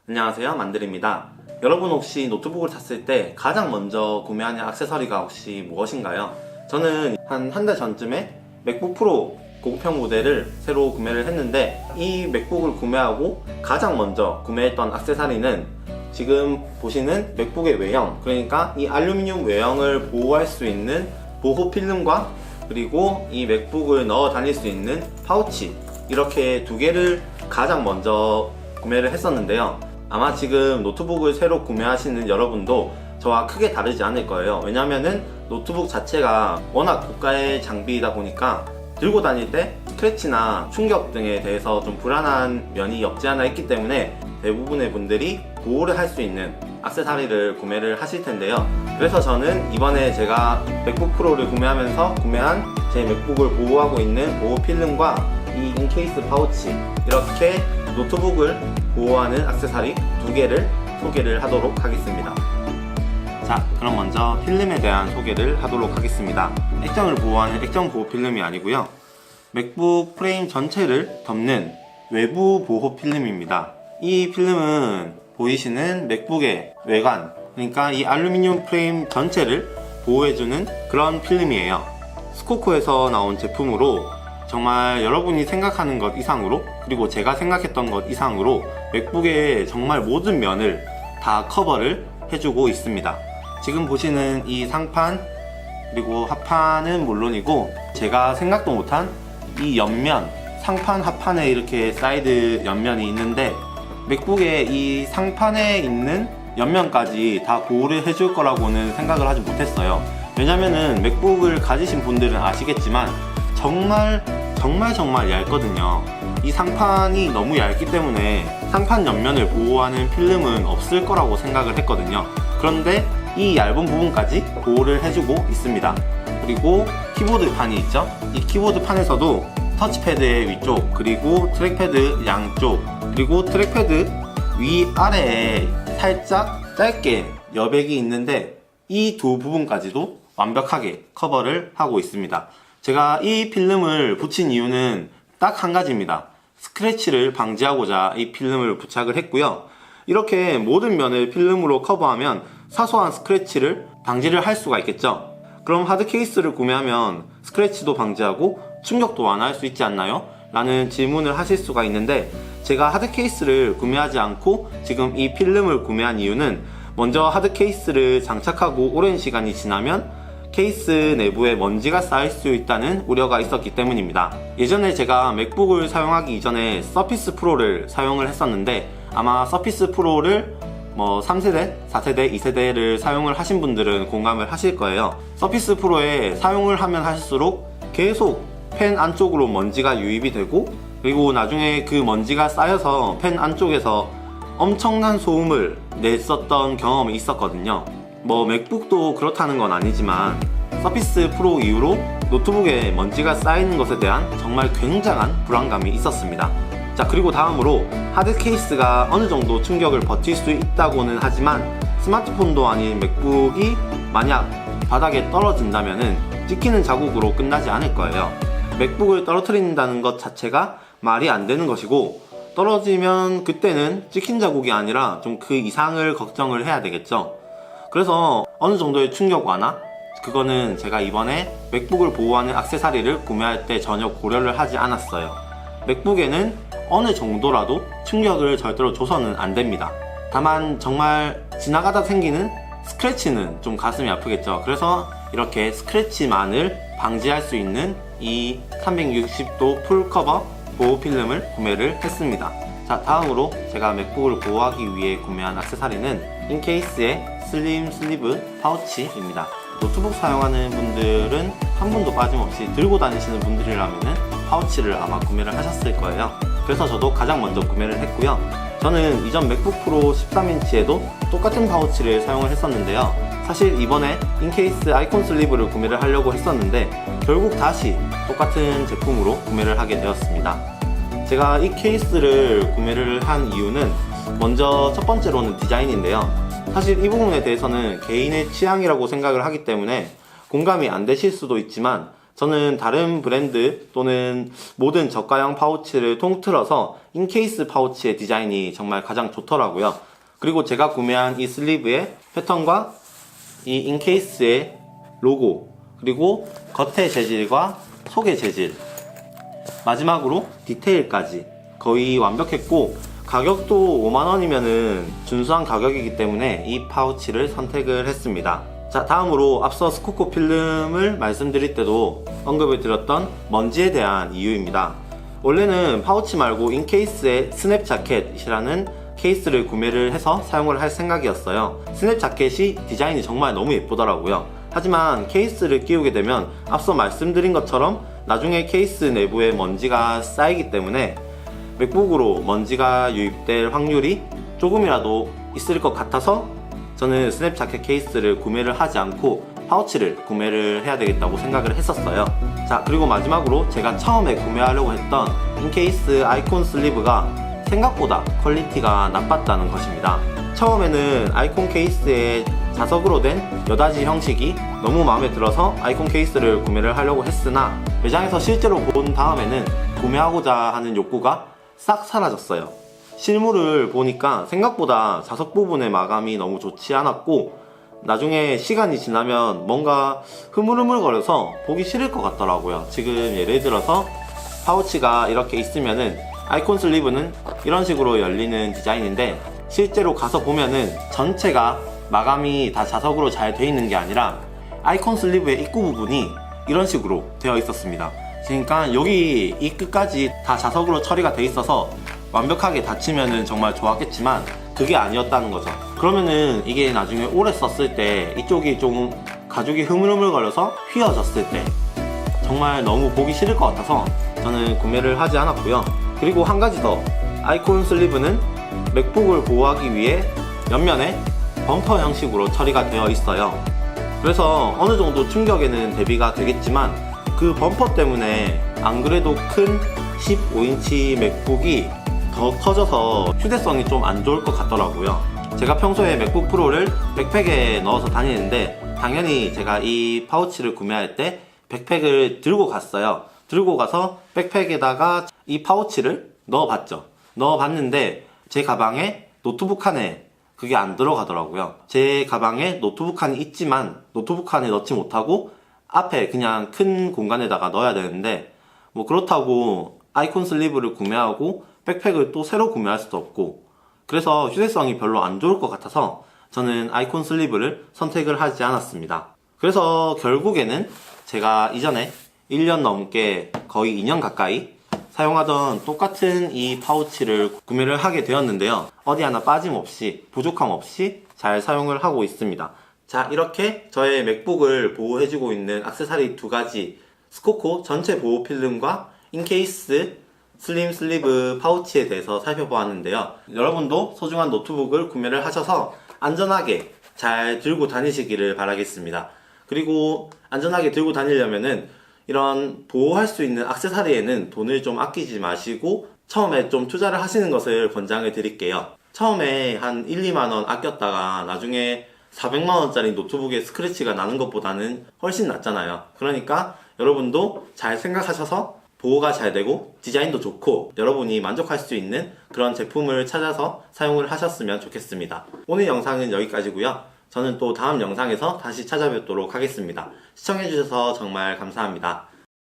안녕하세요, 만들입니다. 여러분 혹시 노트북을 샀을 때 가장 먼저 구매하는 액세서리가 혹시 무엇인가요? 저는 한 달 전쯤에 맥북 프로 고급형 모델을 새로 구매를 했는데, 이 맥북을 구매하고 가장 먼저 구매했던 액세서리는 지금 보시는 맥북의 외형, 그러니까 이 알루미늄 외형을 보호할 수 있는 보호 필름과 그리고 이 맥북을 넣어 다닐 수 있는 파우치, 이렇게 두 개를 가장 먼저 구매를 했었는데요. 아마 지금 노트북을 새로 구매하시는 여러분도 저와 크게 다르지 않을 거예요. 왜냐면은 노트북 자체가 워낙 고가의 장비이다 보니까 들고 다닐 때 스크래치나 충격 등에 대해서 좀 불안한 면이 없지 않아 있기 때문에 대부분의 분들이 보호를 할 수 있는 액세서리를 구매를 하실 텐데요. 그래서 저는 이번에 제가 맥북 프로를 구매하면서 구매한 제 맥북을 보호하고 있는 보호 필름과 이 인케이스 파우치, 이렇게 노트북을 보호하는 액세서리 두 개를 소개를 하도록 하겠습니다. 자, 그럼 먼저 필름에 대한 소개를 하도록 하겠습니다. 액정을 보호하는 액정 보호 필름이 아니고요, 맥북 프레임 전체를 덮는 외부 보호 필름입니다. 이 필름은 보이시는 맥북의 외관, 그러니까 이 알루미늄 프레임 전체를 보호해주는 그런 필름이에요. 스코코에서 나온 제품으로 정말 여러분이 생각하는 것 이상으로, 그리고 제가 생각했던 것 이상으로 맥북의 정말 모든 면을 다 커버를 해주고 있습니다. 지금 보시는 이 상판 그리고 하판은 물론이고, 제가 생각도 못한 이 옆면, 상판 하판에 이렇게 사이드 옆면이 있는데, 맥북의 이 상판에 있는 옆면까지 다 보호를 해줄 거라고는 생각을 하지 못했어요. 왜냐면은 맥북을 가지신 분들은 아시겠지만 정말 얇거든요. 이 상판이 너무 얇기 때문에 상판 옆면을 보호하는 필름은 없을 거라고 생각을 했거든요. 그런데 이 얇은 부분까지 보호를 해주고 있습니다. 그리고 키보드 판이 있죠. 이 키보드 판에서도 터치패드의 위쪽, 그리고 트랙패드 양쪽, 그리고 트랙패드 위아래에 살짝 짧게 여백이 있는데, 이 두 부분까지도 완벽하게 커버를 하고 있습니다. 제가 이 필름을 붙인 이유는 딱 한 가지입니다. 스크래치를 방지하고자 이 필름을 부착을 했고요. 이렇게 모든 면을 필름으로 커버하면 사소한 스크래치를 방지를 할 수가 있겠죠. 그럼 하드 케이스를 구매하면 스크래치도 방지하고 충격도 완화할 수 있지 않나요? 라는 질문을 하실 수가 있는데, 제가 하드 케이스를 구매하지 않고 지금 이 필름을 구매한 이유는, 먼저 하드 케이스를 장착하고 오랜 시간이 지나면 케이스 내부에 먼지가 쌓일 수 있다는 우려가 있었기 때문입니다. 예전에 제가 맥북을 사용하기 이전에 서피스 프로를 사용을 했었는데, 아마 서피스 프로를 3세대, 4세대, 2세대를 사용을 하신 분들은 공감을 하실 거예요. 서피스 프로에 사용을 하면 할수록 계속 펜 안쪽으로 먼지가 유입이 되고, 그리고 나중에 그 먼지가 쌓여서 펜 안쪽에서 엄청난 소음을 냈었던 경험이 있었거든요. 맥북도 그렇다는 건 아니지만 서피스 프로 이후로 노트북에 먼지가 쌓이는 것에 대한 정말 굉장한 불안감이 있었습니다. 자, 그리고 다음으로 하드 케이스가 어느 정도 충격을 버틸 수 있다고는 하지만, 스마트폰도 아닌 맥북이 만약 바닥에 떨어진다면은 찍히는 자국으로 끝나지 않을 거예요. 맥북을 떨어뜨린다는 것 자체가 말이 안 되는 것이고, 떨어지면 그때는 찍힌 자국이 아니라 좀 그 이상을 걱정을 해야 되겠죠. 그래서 어느 정도의 충격 완화? 그거는 제가 이번에 맥북을 보호하는 액세서리를 구매할 때 전혀 고려를 하지 않았어요. 맥북에는 어느 정도라도 충격을 절대로 줘서는 안 됩니다. 다만 정말 지나가다 생기는 스크래치는 좀 가슴이 아프겠죠. 그래서 이렇게 스크래치만을 방지할 수 있는 이 360도 풀커버 보호 필름을 구매를 했습니다. 자, 다음으로 제가 맥북을 보호하기 위해 구매한 액세서리는 인케이스의 슬림 슬리브 파우치입니다. 노트북 사용하는 분들은 한 분도 빠짐없이 들고 다니시는 분들이라면 파우치를 아마 구매를 하셨을 거예요. 그래서 저도 가장 먼저 구매를 했고요. 저는 이전 맥북 프로 13인치에도 똑같은 파우치를 사용을 했었는데요. 사실 이번에 인케이스 아이콘 슬리브를 구매를 하려고 했었는데 결국 다시 똑같은 제품으로 구매를 하게 되었습니다. 제가 이 케이스를 구매를 한 이유는, 먼저 첫 번째로는 디자인인데요. 사실 이 부분에 대해서는 개인의 취향이라고 생각을 하기 때문에 공감이 안 되실 수도 있지만, 저는 다른 브랜드 또는 모든 저가형 파우치를 통틀어서 인케이스 파우치의 디자인이 정말 가장 좋더라고요. 그리고 제가 구매한 이 슬리브의 패턴과 이 인케이스의 로고, 그리고 겉의 재질과 속의 재질, 마지막으로 디테일까지 거의 완벽했고, 가격도 5만원이면은 준수한 가격이기 때문에 이 파우치를 선택을 했습니다. 자, 다음으로 앞서 스코코 필름을 말씀드릴 때도 언급을 드렸던 먼지에 대한 이유입니다. 원래는 파우치 말고 인케이스의 스냅 자켓이라는 케이스를 구매를 해서 사용을 할 생각이었어요. 스냅 자켓이 디자인이 정말 너무 예쁘더라고요. 하지만 케이스를 끼우게 되면 앞서 말씀드린 것처럼 나중에 케이스 내부에 먼지가 쌓이기 때문에 맥북으로 먼지가 유입될 확률이 조금이라도 있을 것 같아서 저는 스냅 자켓 케이스를 구매를 하지 않고 파우치를 구매를 해야 되겠다고 생각을 했었어요. 자, 그리고 마지막으로 제가 처음에 구매하려고 했던 인케이스 아이콘 슬리브가 생각보다 퀄리티가 나빴다는 것입니다. 처음에는 아이콘 케이스에 자석으로 된 여닫이 형식이 너무 마음에 들어서 아이콘 케이스를 구매를 하려고 했으나 매장에서 실제로 본 다음에는 구매하고자 하는 욕구가 싹 사라졌어요. 실물을 보니까 생각보다 자석 부분의 마감이 너무 좋지 않았고, 나중에 시간이 지나면 뭔가 흐물흐물거려서 보기 싫을 것 같더라고요. 지금 예를 들어서 파우치가 이렇게 있으면은 아이콘 슬리브는 이런 식으로 열리는 디자인인데, 실제로 가서 보면은 전체가 마감이 다 자석으로 잘 되어 있는 게 아니라 아이콘 슬리브의 입구 부분이 이런 식으로 되어 있었습니다. 그러니까 여기 이 끝까지 다 자석으로 처리가 되어 있어서 완벽하게 닫히면은 정말 좋았겠지만 그게 아니었다는 거죠. 그러면은 이게 나중에 오래 썼을 때 이쪽이 좀 가죽이 흐물흐물 걸려서 휘어졌을 때 정말 너무 보기 싫을 것 같아서 저는 구매를 하지 않았고요. 그리고 한 가지 더, 아이콘 슬리브는 맥북을 보호하기 위해 옆면에 범퍼 형식으로 처리가 되어 있어요. 그래서 어느 정도 충격에는 대비가 되겠지만 그 범퍼 때문에 안 그래도 큰 15인치 맥북이 더 커져서 휴대성이 좀 안 좋을 것 같더라고요. 제가 평소에 맥북 프로를 백팩에 넣어서 다니는데 당연히 제가 이 파우치를 구매할 때 백팩을 들고 갔어요. 들고 가서 백팩에다가 이 파우치를 넣어봤죠. 넣어봤는데 제 가방에 노트북 칸에 그게 안 들어가더라고요. 제 가방에 노트북 칸이 있지만 노트북 칸에 넣지 못하고 앞에 그냥 큰 공간에다가 넣어야 되는데, 뭐 그렇다고 아이콘 슬리브를 구매하고 백팩을 또 새로 구매할 수도 없고, 그래서 휴대성이 별로 안 좋을 것 같아서 저는 아이콘 슬리브를 선택을 하지 않았습니다. 그래서 결국에는 제가 이전에 1년 넘게 거의 2년 가까이 사용하던 똑같은 이 파우치를 구매를 하게 되었는데요. 어디 하나 빠짐없이, 부족함 없이 잘 사용을 하고 있습니다. 자, 이렇게 저의 맥북을 보호해주고 있는 액세서리 두 가지, 스코코 전체 보호 필름과 인케이스 슬림 슬리브 파우치에 대해서 살펴보았는데요. 여러분도 소중한 노트북을 구매를 하셔서 안전하게 잘 들고 다니시기를 바라겠습니다. 그리고 안전하게 들고 다니려면은 이런 보호할 수 있는 액세서리에는 돈을 좀 아끼지 마시고 처음에 좀 투자를 하시는 것을 권장을 드릴게요. 처음에 한 1, 2만원 아꼈다가 나중에 400만원짜리 노트북에 스크래치가 나는 것보다는 훨씬 낫잖아요. 그러니까 여러분도 잘 생각하셔서 보호가 잘 되고 디자인도 좋고 여러분이 만족할 수 있는 그런 제품을 찾아서 사용을 하셨으면 좋겠습니다. 오늘 영상은 여기까지고요. 저는 또 다음 영상에서 다시 찾아뵙도록 하겠습니다. 시청해주셔서 정말 감사합니다.